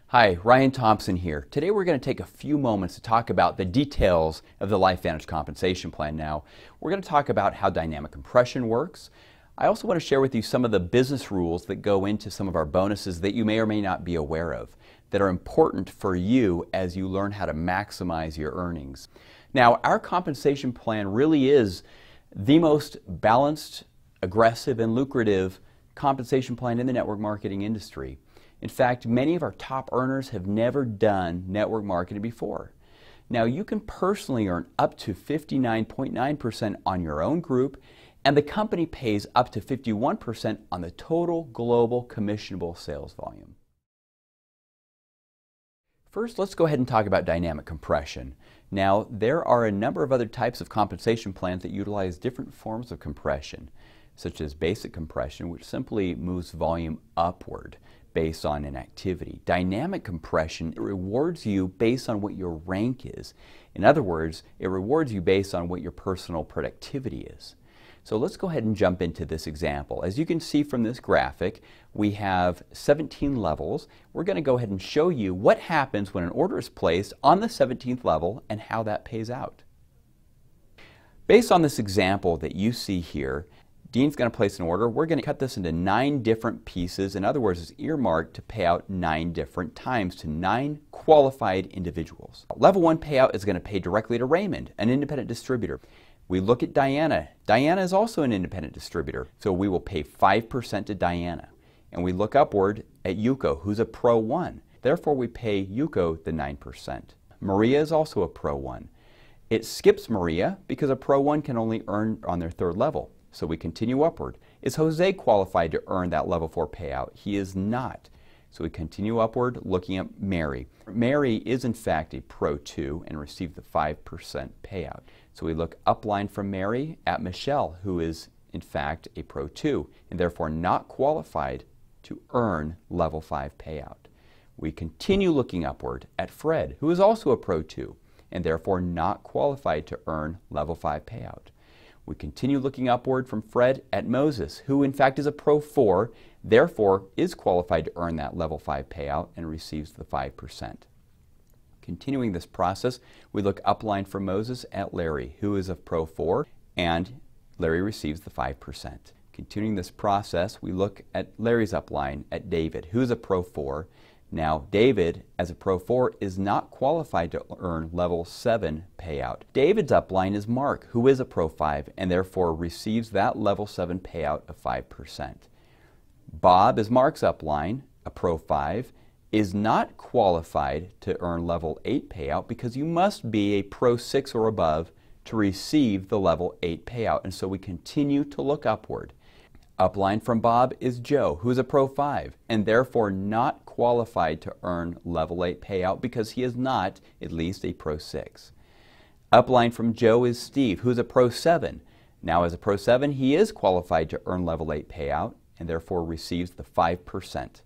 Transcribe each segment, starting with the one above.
Hi, Ryan Thompson here. Today we're going to take a few moments to talk about the details of the LifeVantage compensation plan. Now, we're going to talk about how dynamic compression works. I also want to share with you some of the business rules that go into some of our bonuses that you may or may not be aware of that are important for you as you learn how to maximize your earnings. Now, our compensation plan really is the most balanced, aggressive, and lucrative compensation plan in the network marketing industry. In fact, many of our top earners have never done network marketing before. Now, you can personally earn up to 59.9% on your own group, and the company pays up to 51% on the total global commissionable sales volume. First, let's go ahead and talk about dynamic compression. Now, there are a number of other types of compensation plans that utilize different forms of compression, such as basic compression, which simply moves volume upward based on an activity. Dynamic compression, it rewards you based on what your rank is. In other words, it rewards you based on what your personal productivity is. So let's go ahead and jump into this example. As you can see from this graphic, we have 17 levels. We're going to go ahead and show you what happens when an order is placed on the 17th level and how that pays out. Based on this example that you see here, Dean's going to place an order. We're going to cut this into 9 different pieces. In other words, it's earmarked to pay out 9 different times to 9 qualified individuals. Level 1 payout is going to pay directly to Raymond, an independent distributor. We look at Diana. Diana is also an independent distributor, so we will pay 5% to Diana. And we look upward at Yuko, who's a Pro 1. Therefore, we pay Yuko the 9%. Maria is also a Pro 1. It skips Maria because a Pro 1 can only earn on their 3rd level. So we continue upward. Is Jose qualified to earn that level 4 payout? He is not. So we continue upward looking at Mary. Mary is in fact a Pro 2 and received the 5% payout. So we look upline from Mary at Michelle, who is in fact a Pro 2 and therefore not qualified to earn level 5 payout. We continue looking upward at Fred, who is also a Pro 2 and therefore not qualified to earn level 5 payout. We continue looking upward from Fred at Moses, who in fact is a Pro 4, therefore is qualified to earn that level 5 payout and receives the 5%. Continuing this process, we look upline from Moses at Larry, who is a Pro 4, and Larry receives the 5%. Continuing this process, we look at Larry's upline at David, who is a Pro 4. Now, David, as a Pro 4, is not qualified to earn level 7 payout. David's upline is Mark, who is a Pro 5, and therefore receives that level 7 payout of 5%. Bob is Mark's upline, a Pro 5, is not qualified to earn level 8 payout because you must be a Pro 6 or above to receive the level 8 payout, and so we continue to look upward. Upline from Bob is Joe, who is a Pro 5, and therefore not qualified to earn level 8 payout because he is not at least a Pro 6. Upline from Joe is Steve, who is a Pro 7. Now as a Pro 7, he is qualified to earn level 8 payout and therefore receives the 5%.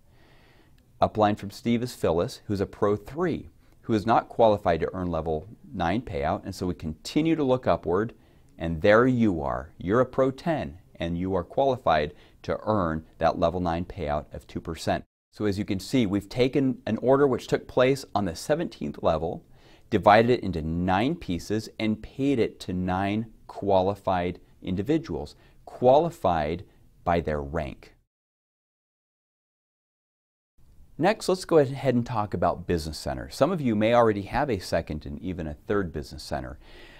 Upline from Steve is Phyllis, who is a Pro 3, who is not qualified to earn level 9 payout, and so we continue to look upward, and there you are. You're a Pro 10. And you are qualified to earn that level 9 payout of 2%. So as you can see, we've taken an order which took place on the 17th level, divided it into 9 pieces, and paid it to 9 qualified individuals, qualified by their rank. Next, let's go ahead and talk about business centers. Some of you may already have a 2nd and even a 3rd business center.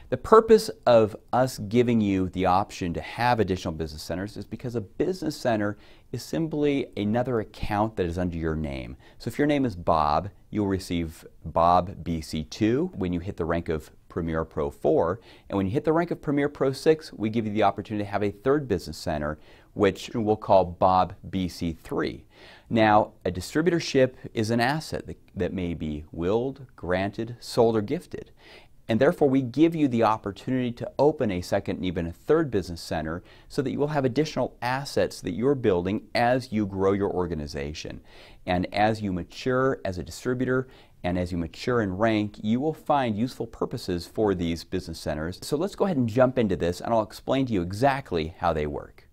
The purpose of us giving you the option to have additional business centers is because a business center is simply another account that is under your name. So if your name is Bob, you'll receive Bob BC2 when you hit the rank of Premier Pro 4. And when you hit the rank of Premier Pro 6, we give you the opportunity to have a 3rd business center, which we'll call Bob BC3. Now, a distributorship is an asset that may be willed, granted, sold, or gifted. And therefore, we give you the opportunity to open a 2nd and even a 3rd business center so that you will have additional assets that you're building as you grow your organization. And as you mature as a distributor and as you mature in rank, you will find useful purposes for these business centers. So let's go ahead and jump into this, and I'll explain to you exactly how they work.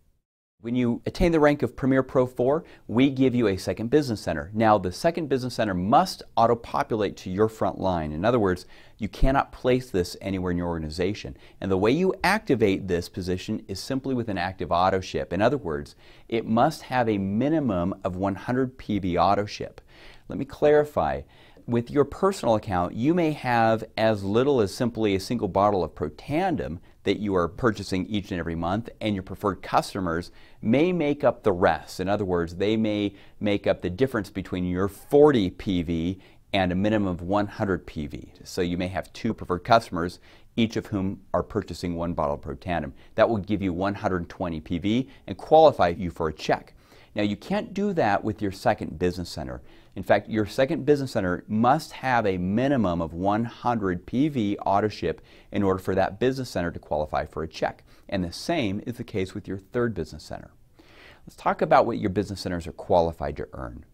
When you attain the rank of Premier Pro 4, we give you a second business center. Now, the second business center must auto-populate to your front line. In other words, you cannot place this anywhere in your organization. And the way you activate this position is simply with an active auto ship. In other words, it must have a minimum of 100 PV auto ship. Let me clarify. With your personal account, you may have as little as simply a single bottle of Protandim that you are purchasing each and every month, and your preferred customers may make up the rest. In other words, they may make up the difference between your 40 PV and a minimum of 100 PV. So you may have two preferred customers, each of whom are purchasing one bottle of Protandim. That will give you 120 PV and qualify you for a check. Now, you can't do that with your second business center. In fact, your second business center must have a minimum of 100 PV auto ship in order for that business center to qualify for a check. And the same is the case with your third business center. Let's talk about what your business centers are qualified to earn.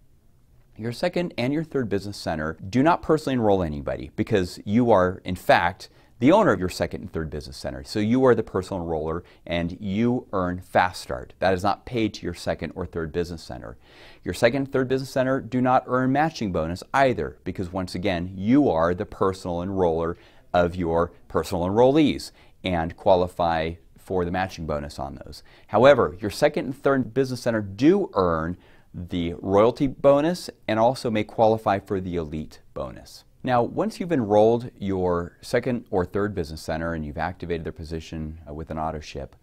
Your second and your third business center do not personally enroll anybody because you are, in fact, the owner of your second and third business center. So you are the personal enroller and you earn Fast Start. That is not paid to your second or third business center. Your second and third business center do not earn matching bonus either because once again, you are the personal enroller of your personal enrollees and qualify for the matching bonus on those. However, your second and third business center do earn the royalty bonus and also may qualify for the elite bonus. Now, once you've enrolled your second or third business center and you've activated their position with an auto ship,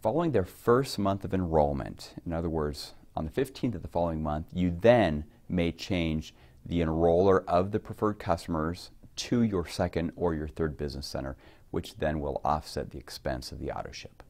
following their first month of enrollment, in other words, on the 15th of the following month, you then may change the enroller of the preferred customers to your second or your third business center, which then will offset the expense of the auto ship.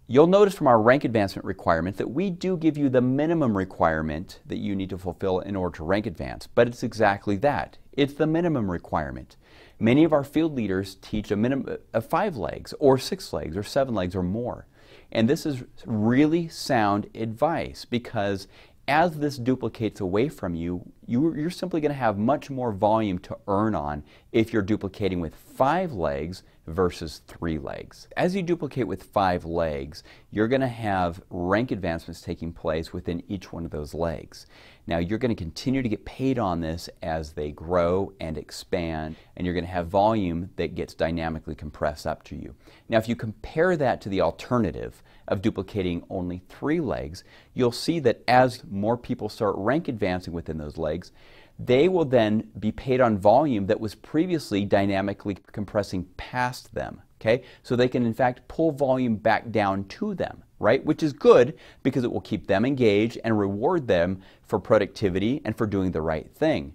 You'll notice from our rank advancement requirements that we do give you the minimum requirement that you need to fulfill in order to rank advance, but it's exactly that. It's the minimum requirement. Many of our field leaders teach a minimum of 5 legs or 6 legs or 7 legs or more. And this is really sound advice because as this duplicates away from you, you're simply going to have much more volume to earn on if you're duplicating with 5 legs versus 3 legs. As you duplicate with 5 legs, you're going to have rank advancements taking place within each one of those legs. Now, you're going to continue to get paid on this as they grow and expand, and you're going to have volume that gets dynamically compressed up to you. Now, if you compare that to the alternative of duplicating only 3 legs, you'll see that as more people start rank advancing within those legs, they will then be paid on volume that was previously dynamically compressing past them. Okay? So they can in fact pull volume back down to them, right? Which is good because it will keep them engaged and reward them for productivity and for doing the right thing.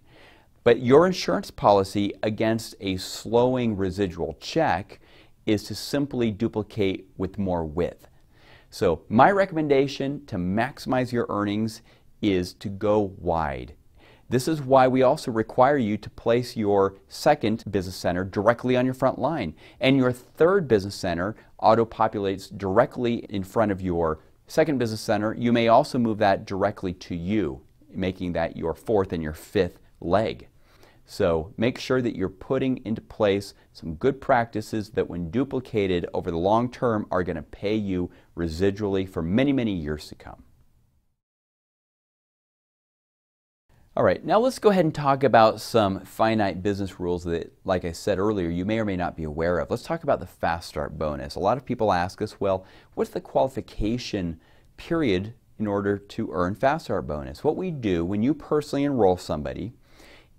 But your insurance policy against a slowing residual check is to simply duplicate with more width. So my recommendation to maximize your earnings is to go wide. This is why we also require you to place your second business center directly on your front line, and your third business center auto-populates directly in front of your second business center. You may also move that directly to you, making that your fourth and your fifth leg. So make sure that you're putting into place some good practices that when duplicated over the long term are going to pay you residually for many, many years to come. All right, now let's go ahead and talk about some finite business rules that, like I said earlier, you may or may not be aware of. Let's talk about the Fast Start bonus. A lot of people ask us, well, what's the qualification period in order to earn Fast Start bonus? What we do when you personally enroll somebody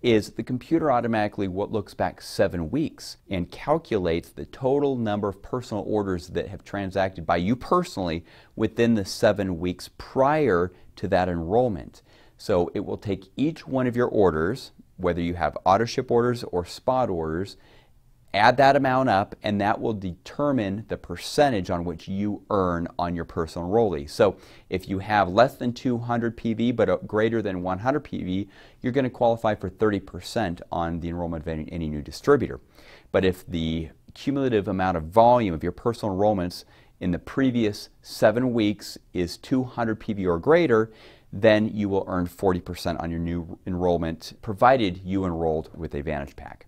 is the computer automatically looks back 7 weeks and calculates the total number of personal orders that have transacted by you personally within the 7 weeks prior to that enrollment. So it will take each one of your orders, whether you have auto ship orders or spot orders, add that amount up, and that will determine the percentage on which you earn on your personal enrollee. So if you have less than 200 PV but greater than 100 PV, you're going to qualify for 30% on the enrollment of any new distributor. But if the cumulative amount of volume of your personal enrollments in the previous 7 weeks is 200 PV or greater, then you will earn 40% on your new enrollment, provided you enrolled with a Vantage Pack.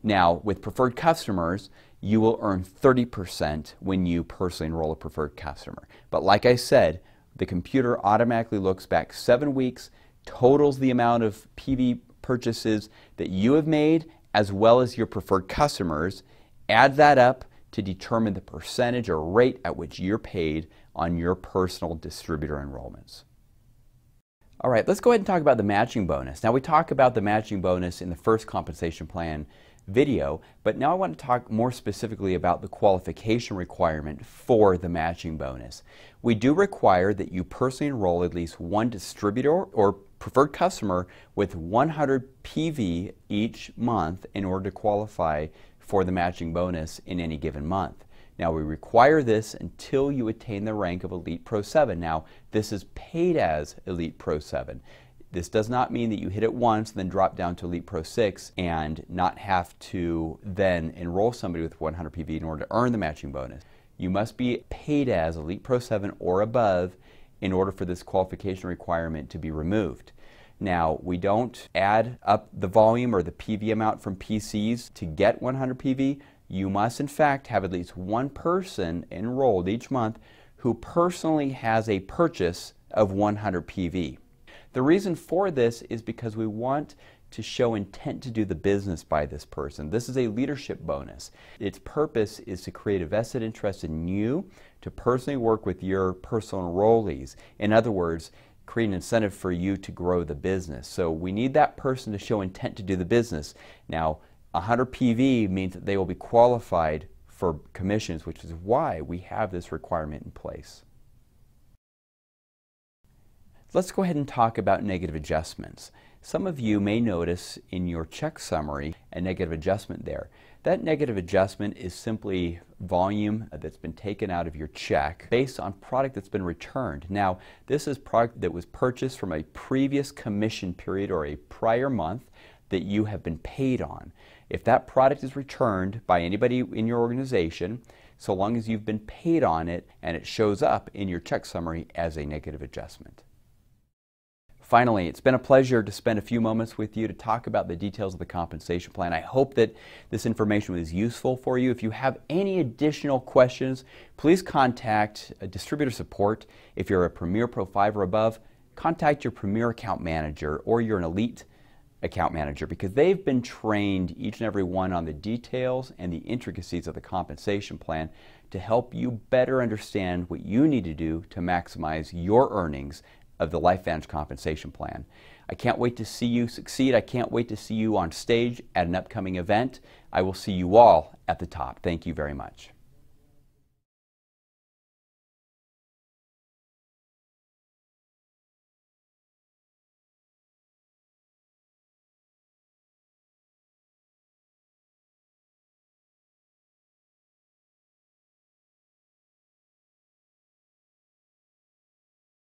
Now, with preferred customers, you will earn 30% when you personally enroll a preferred customer. But like I said, the computer automatically looks back 7 weeks, totals the amount of PV purchases that you have made as well as your preferred customers, add that up to determine the percentage or rate at which you're paid on your personal distributor enrollments. All right, let's go ahead and talk about the matching bonus. Now, we talked about the matching bonus in the first compensation plan video, but now I want to talk more specifically about the qualification requirement for the matching bonus. We do require that you personally enroll at least one distributor or preferred customer with 100 PV each month in order to qualify for the matching bonus in any given month. Now, we require this until you attain the rank of Elite Pro 7. Now, this is paid as Elite Pro 7. This does not mean that you hit it once and then drop down to Elite Pro 6 and not have to then enroll somebody with 100 PV in order to earn the matching bonus. You must be paid as Elite Pro 7 or above in order for this qualification requirement to be removed. Now, we don't add up the volume or the PV amount from PCs to get 100 PV. You must, in fact, have at least one person enrolled each month who personally has a purchase of 100 PV. The reason for this is because we want to show intent to do the business by this person. This is a leadership bonus. Its purpose is to create a vested interest in you to personally work with your personal enrollees. In other words, create an incentive for you to grow the business. So we need that person to show intent to do the business. Now, 100 PV means that they will be qualified for commissions, which is why we have this requirement in place. Let's go ahead and talk about negative adjustments. Some of you may notice in your check summary a negative adjustment there. That negative adjustment is simply volume that's been taken out of your check based on product that's been returned. Now, this is product that was purchased from a previous commission period or a prior month that you have been paid on. If that product is returned by anybody in your organization, so long as you've been paid on it and it shows up in your check summary as a negative adjustment. Finally, it's been a pleasure to spend a few moments with you to talk about the details of the compensation plan. I hope that this information was useful for you. If you have any additional questions, please contact distributor support. If you're a Premier Pro 5 or above, contact your Premier account manager or you're an Elite account manager, because they've been trained, each and every one, on the details and the intricacies of the compensation plan to help you better understand what you need to do to maximize your earnings of the LifeVantage compensation plan. I can't wait to see you succeed. I can't wait to see you on stage at an upcoming event. I will see you all at the top. Thank you very much.